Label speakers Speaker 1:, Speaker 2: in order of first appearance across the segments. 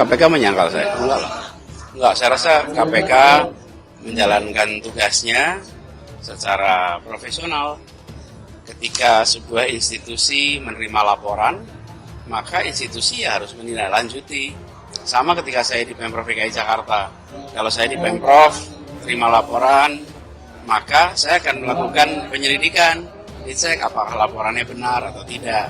Speaker 1: KPK menyangkal saya? Enggak lah. Enggak, saya rasa KPK menjalankan tugasnya secara profesional. Ketika sebuah institusi menerima laporan, maka institusi ya harus menindaklanjuti. Sama ketika saya di Pemprov DKI Jakarta. Kalau saya di Pemprov terima laporan, maka saya akan melakukan penyelidikan, dicek apakah laporannya benar atau tidak.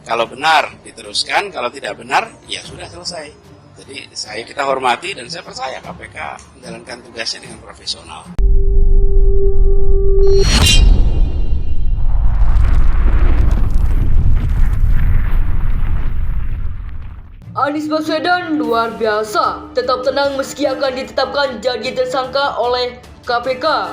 Speaker 1: Kalau benar diteruskan, kalau tidak benar ya sudah selesai. Jadi kita hormati dan saya percaya KPK menjalankan tugasnya dengan profesional.
Speaker 2: Anies Baswedan luar biasa, tetap tenang meski akan ditetapkan jadi tersangka oleh KPK.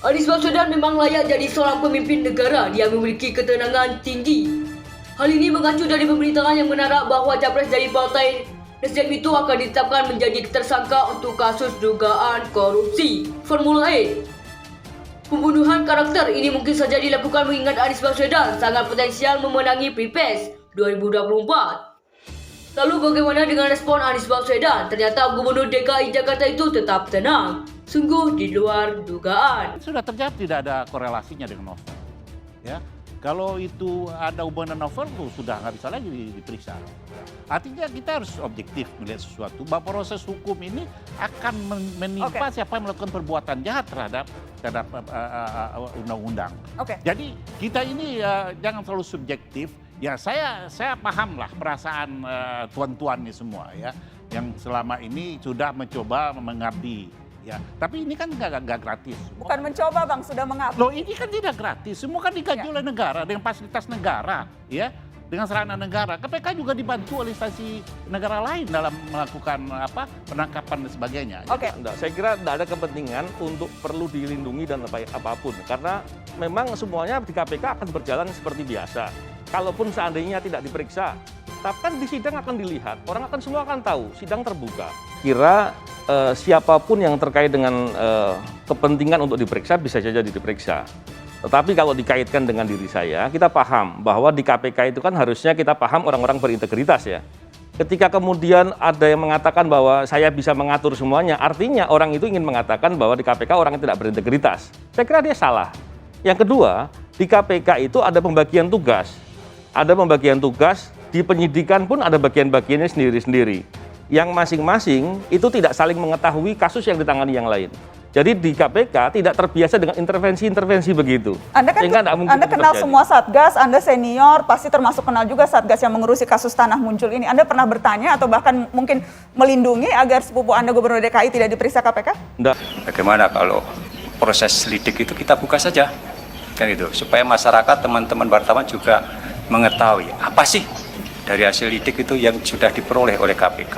Speaker 2: Anies Baswedan memang layak jadi seorang pemimpin negara yang memiliki ketenangan tinggi. Hal ini mengacu dari pemberitaan yang menarang bahwa capres dari partai Nasdem itu akan ditetapkan menjadi tersangka untuk kasus dugaan korupsi Formula E. Pembunuhan karakter ini mungkin saja dilakukan mengingat Anies Baswedan sangat potensial memenangi Pilpres 2024. Lalu bagaimana dengan respon Anies Baswedan? Ternyata Gubernur DKI Jakarta itu tetap tenang. Sungguh di luar dugaan.
Speaker 3: Sudah terjawab tidak ada korelasinya dengan novel. Ya, kalau itu ada hubungan novel sudah nggak bisa lagi diperiksa. Artinya kita harus objektif melihat sesuatu. Bahwa proses hukum ini akan menimpa siapa yang melakukan perbuatan jahat terhadap undang-undang. Jadi kita ini jangan terlalu subjektif. Ya saya paham lah perasaan tuan-tuan ini semua ya, yang selama ini sudah mencoba mengabdi ya. Tapi ini kan nggak gratis.
Speaker 4: Bukan mencoba Bang, sudah mengabdi.
Speaker 3: Loh ini kan tidak gratis, semua kan digaji oleh negara dengan fasilitas negara ya. Dengan sarana negara, KPK juga dibantu oleh instansi negara lain dalam melakukan penangkapan dan sebagainya.
Speaker 5: Saya kira tidak ada kepentingan untuk perlu dilindungi dan apapun, karena memang semuanya di KPK akan berjalan seperti biasa. Kalaupun seandainya tidak diperiksa, tapi kan di sidang akan dilihat, orang akan semua akan tahu, sidang terbuka. Kira siapapun yang terkait dengan kepentingan untuk diperiksa bisa saja diperiksa. Tetapi kalau dikaitkan dengan diri saya, kita paham bahwa di KPK itu kan harusnya kita paham orang-orang berintegritas ya. Ketika kemudian ada yang mengatakan bahwa saya bisa mengatur semuanya, artinya orang itu ingin mengatakan bahwa di KPK orang yang tidak berintegritas. Saya kira dia salah. Yang kedua, di KPK itu ada pembagian tugas. Ada pembagian tugas, di penyidikan pun ada bagian-bagiannya sendiri-sendiri. Yang masing-masing itu tidak saling mengetahui kasus yang ditangani yang lain. Jadi di KPK tidak terbiasa dengan intervensi-intervensi begitu.
Speaker 4: Anda kan Anda kenal semua Satgas, Anda senior, pasti termasuk kenal juga Satgas yang mengurusi kasus Tanah Muncul ini. Anda pernah bertanya atau bahkan mungkin melindungi agar sepupu Anda Gubernur DKI tidak diperiksa KPK?
Speaker 5: Enggak.
Speaker 6: Bagaimana kalau proses lidik itu kita buka saja, kan itu, supaya masyarakat, teman-teman wartawan juga mengetahui apa sih dari hasil lidik itu yang sudah diperoleh oleh KPK.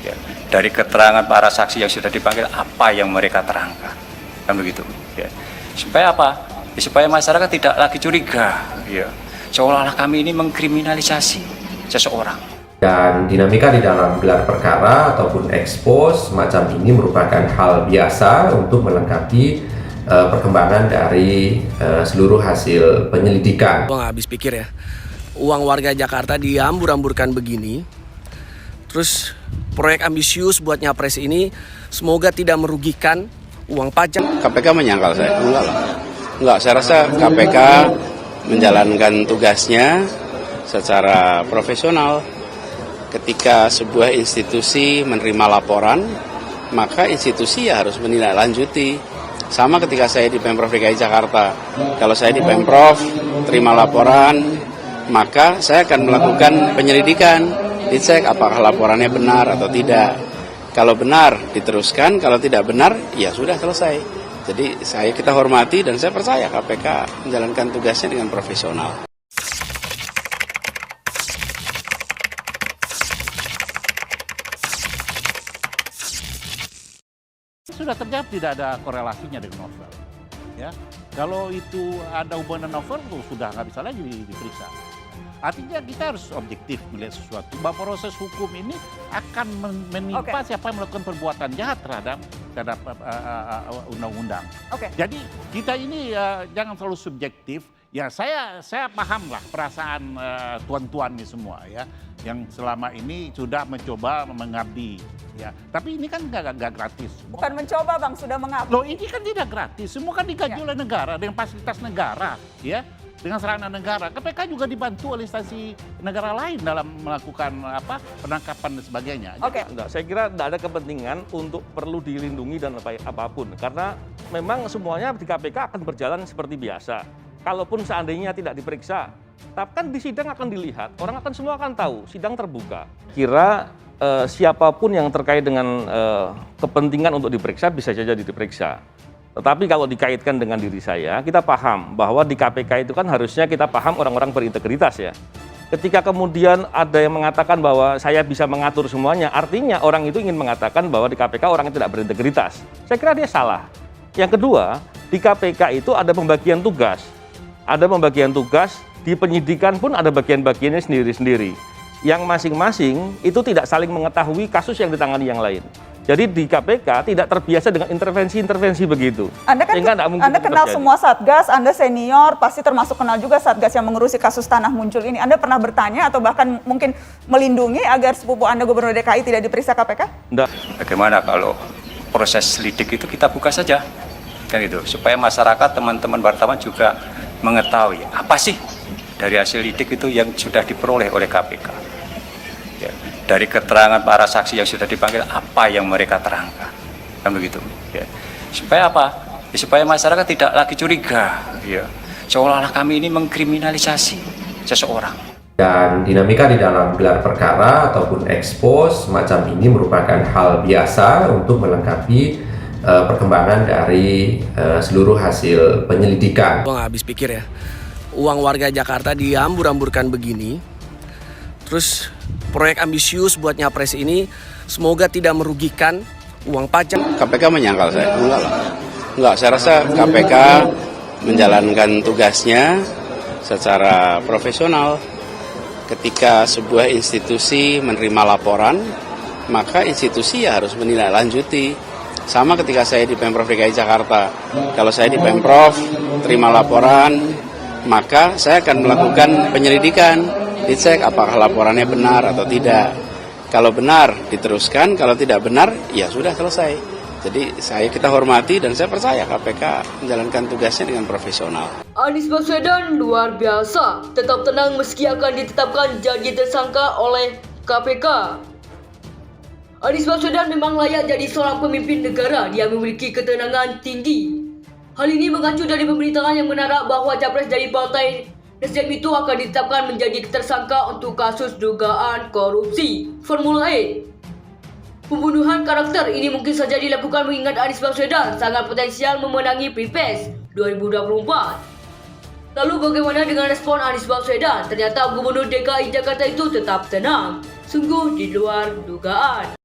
Speaker 6: Ya, dari keterangan para saksi yang sudah dipanggil, apa yang mereka terangkan, kan begitu. Ya. Supaya apa? Ya, supaya masyarakat tidak lagi curiga, ya, seolah-olah kami ini mengkriminalisasi seseorang.
Speaker 7: Dan dinamika di dalam gelar perkara ataupun ekspos macam ini merupakan hal biasa untuk melengkapi perkembangan dari seluruh hasil penyelidikan.
Speaker 8: Gua nggak habis pikir ya, uang warga Jakarta diambur-amburkan begini, terus proyek ambisius buat nyapres ini semoga tidak merugikan uang pajak.
Speaker 1: KPK menyangkal saya? Enggak lah. Enggak, saya rasa KPK menjalankan tugasnya secara profesional. Ketika sebuah institusi menerima laporan, maka institusi ya harus menindaklanjuti. Sama ketika saya di Pemprov DKI Jakarta. Kalau saya di Pemprov terima laporan, maka saya akan melakukan penyelidikan, dicek apakah laporannya benar atau tidak. Kalau benar diteruskan, kalau tidak benar ya sudah selesai. Jadi kita hormati dan saya percaya KPK menjalankan tugasnya dengan profesional.
Speaker 3: Sudah terjawab tidak ada korelasinya dengan novel. Ya, kalau itu ada hubungan novel sudah nggak bisa lagi diperiksa. Artinya kita harus objektif melihat sesuatu. Bahwa proses hukum ini akan menimpa siapa yang melakukan perbuatan jahat terhadap undang-undang. Jadi kita ini jangan terlalu subjektif. Ya saya paham lah perasaan tuan-tuan ini semua ya, yang selama ini sudah mencoba mengabdi. Ya, tapi ini kan nggak gratis.
Speaker 4: Bukan mencoba Bang, sudah mengabdi.
Speaker 3: Loh, ini kan tidak gratis. Semua kan digaji oleh negara dengan fasilitas negara, ya, dengan sarana negara. KPK juga dibantu oleh instansi negara lain dalam melakukan penangkapan dan sebagainya.
Speaker 4: Oke.
Speaker 5: Saya kira tidak ada kepentingan untuk perlu dilindungi dan apapun, karena memang semuanya di KPK akan berjalan seperti biasa. Kalaupun seandainya tidak diperiksa, tapi kan di sidang akan dilihat, orang akan semua akan tahu, sidang terbuka. Kira siapapun yang terkait dengan kepentingan untuk diperiksa bisa saja diperiksa. Tetapi kalau dikaitkan dengan diri saya, kita paham bahwa di KPK itu kan harusnya kita paham orang-orang berintegritas ya. Ketika kemudian ada yang mengatakan bahwa saya bisa mengatur semuanya, artinya orang itu ingin mengatakan bahwa di KPK orang yang tidak berintegritas. Saya kira dia salah. Yang kedua, di KPK itu ada pembagian tugas. Ada pembagian tugas, di penyidikan pun ada bagian-bagiannya sendiri-sendiri. Yang masing-masing itu tidak saling mengetahui kasus yang ditangani yang lain. Jadi di KPK tidak terbiasa dengan intervensi-intervensi begitu.
Speaker 4: Anda kan Anda kenal semua Satgas, Anda senior, pasti termasuk kenal juga Satgas yang mengurusi kasus Tanah Muncul ini. Anda pernah bertanya atau bahkan mungkin melindungi agar sepupu Anda Gubernur DKI tidak diperiksa KPK?
Speaker 5: Enggak.
Speaker 6: Bagaimana kalau proses lidik itu kita buka saja, kan itu, supaya masyarakat, teman-teman wartawan juga mengetahui apa sih dari hasil lidik itu yang sudah diperoleh oleh KPK. Ya, dari keterangan para saksi yang sudah dipanggil, apa yang mereka terangkan, kan begitu. Ya. Supaya apa? Ya, supaya masyarakat tidak lagi curiga, ya, seolah-olah kami ini mengkriminalisasi seseorang.
Speaker 7: Dan dinamika di dalam gelar perkara ataupun ekspos semacam ini merupakan hal biasa untuk melengkapi perkembangan dari seluruh hasil penyelidikan.
Speaker 8: Gua nggak habis pikir ya, uang warga Jakarta dihambur-hamburkan begini, terus proyek ambisius buat nyapres ini semoga tidak merugikan uang pajak.
Speaker 1: KPK menyangkal saya? Enggak lah. Enggak, saya rasa KPK menjalankan tugasnya secara profesional. Ketika sebuah institusi menerima laporan, maka institusi ya harus menindaklanjuti. Sama ketika saya di Pemprov DKI Jakarta. Kalau saya di Pemprov terima laporan, maka saya akan melakukan penyelidikan. Dicek apakah laporannya benar atau tidak. Kalau benar diteruskan, kalau tidak benar ya sudah selesai. Jadi kita hormati dan saya percaya KPK menjalankan tugasnya dengan profesional.
Speaker 2: Anies Baswedan luar biasa, tetap tenang meski akan ditetapkan jadi tersangka oleh KPK. Anies Baswedan memang layak jadi seorang pemimpin negara yang memiliki ketenangan tinggi. Hal ini mengacu dari pemberitaan yang menara bahwa capres dari Partai Nasdem itu akan ditetapkan menjadi tersangka untuk kasus dugaan korupsi Formula E. Pembunuhan karakter ini mungkin saja dilakukan mengingat Anies Baswedan sangat potensial memenangi Pilpres 2024. Lalu bagaimana dengan respon Anies Baswedan? Ternyata Gubernur DKI Jakarta itu tetap tenang, sungguh di luar dugaan.